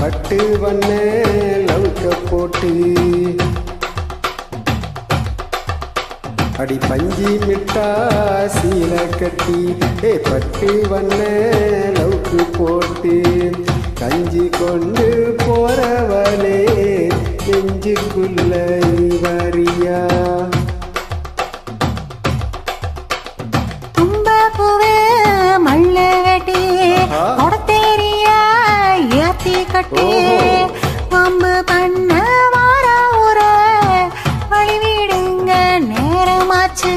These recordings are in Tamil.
பட்டு வண்ண லவுக்க போட்டு அடி பஞ்சி மிட்டா சீல கட்டி பட்டு வண்ண லவுக்கு போட்டு கஞ்சி கொண்டு போறவளே நெஞ்சுக்குள்ள வரியா தும்பப்பூவே மல்ல வெட்டி கொடத்தேரியா ஏத்தி கட்டி வம்பு பண்ண வார ஊர வழிவிடுங்க நேரமாச்சு.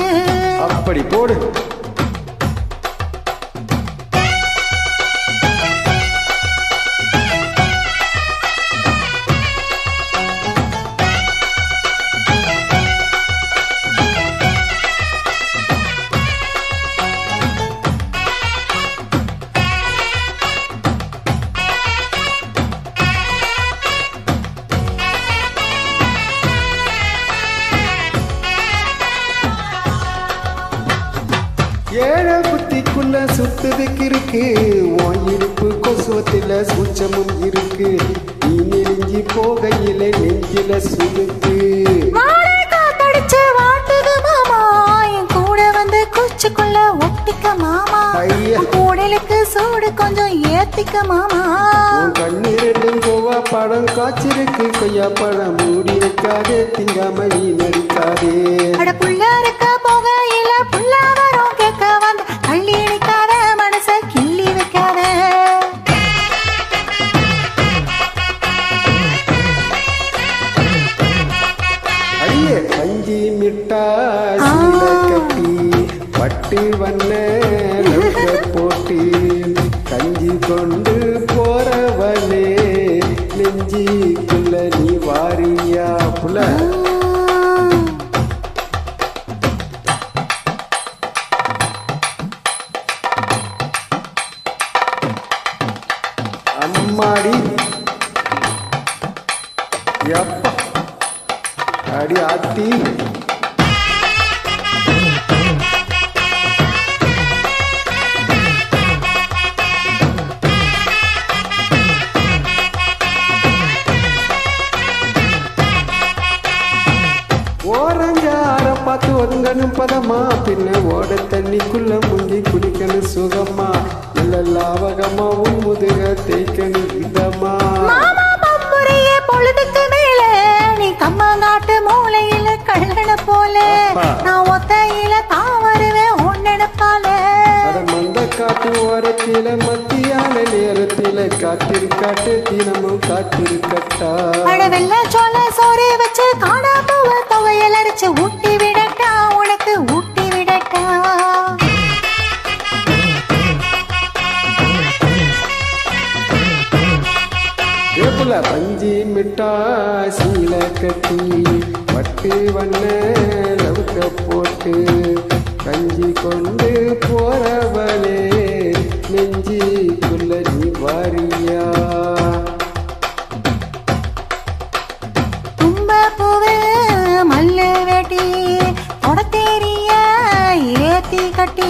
அப்படி போடு. ஏழை புத்திக்குள்ள சுத்துதுக்கு இருக்கு உன் இடுப்பு கொசுவத்தில சூச்சமும் இருக்கு நீ நெருங்கி போகையில நெஞ்சில சுருக்கு காத்தடிச்சு வாட்டுது மாமா என் கூட வந்து குச்சிக்குள்ள ஒட்டிக்க மாமா கூடலுக்கு சூடு கொஞ்சம் ஏத்திக்க மாமா. உன் கண்ணு ரெண்டும் கோவா படம் காய்ச்சிருக்கு கொய்யா படம் மூடி வைக்காதே திங்காம நீ நடிக்காதே. அட புள்ள இருக்க போகையில புள்ள வரும் கேட்க வந்து அள்ளி அடிக்காத மனச கிள்ளி வைக்காத. அடியே பஞ்சி மிட்டா சீல கட்டி பட்டு வண்ண லவுக்க போட்டு கஞ்சி கொண்டு போறவளே நெஞ்சிக்குள்ள நீ வாரியா புல. அம்மாடி எப்பா அடி ஆத்தி ஓரஞ்சார பார்த்து ஒதுங்கணும் பதமா பின்ன ஓட தண்ணிக்குள்ள முங்கி குடிக்கணும் சுகமா நல்ல லாவகமாவும் முதுக தேய்க்கணும் இதமா. பொழுதுக்கு மேல நீ கம்மநாட்டு மூலையில கல்லண போல நான் ஒத்தையில தாவருவேன் ஒன்னெடுப்பால. மந்த காட்டு ஓரத்தில மத்தியான நேரத்தில காட்டிருக்காட்டு தினமும் காட்டிருக்கட்டா. வெள்ள சோள சோறு வச்சு காணாம துவையல் அரைச்சு ஊட்டி விடட்டா உனக்கு ஊட்டி விடட்டா. ஏப்புல பஞ்சி மிட்டா சீல கட்டி பட்டு வண்ண லவுக்க போட்டு கஞ்சி கொண்டு போறவளே நெஞ்சிக்குள்ள நீ வாரியா. தும்பப்பூவே மல்ல வெட்டி கொடத்தேரியா ஏத்தி கட்டி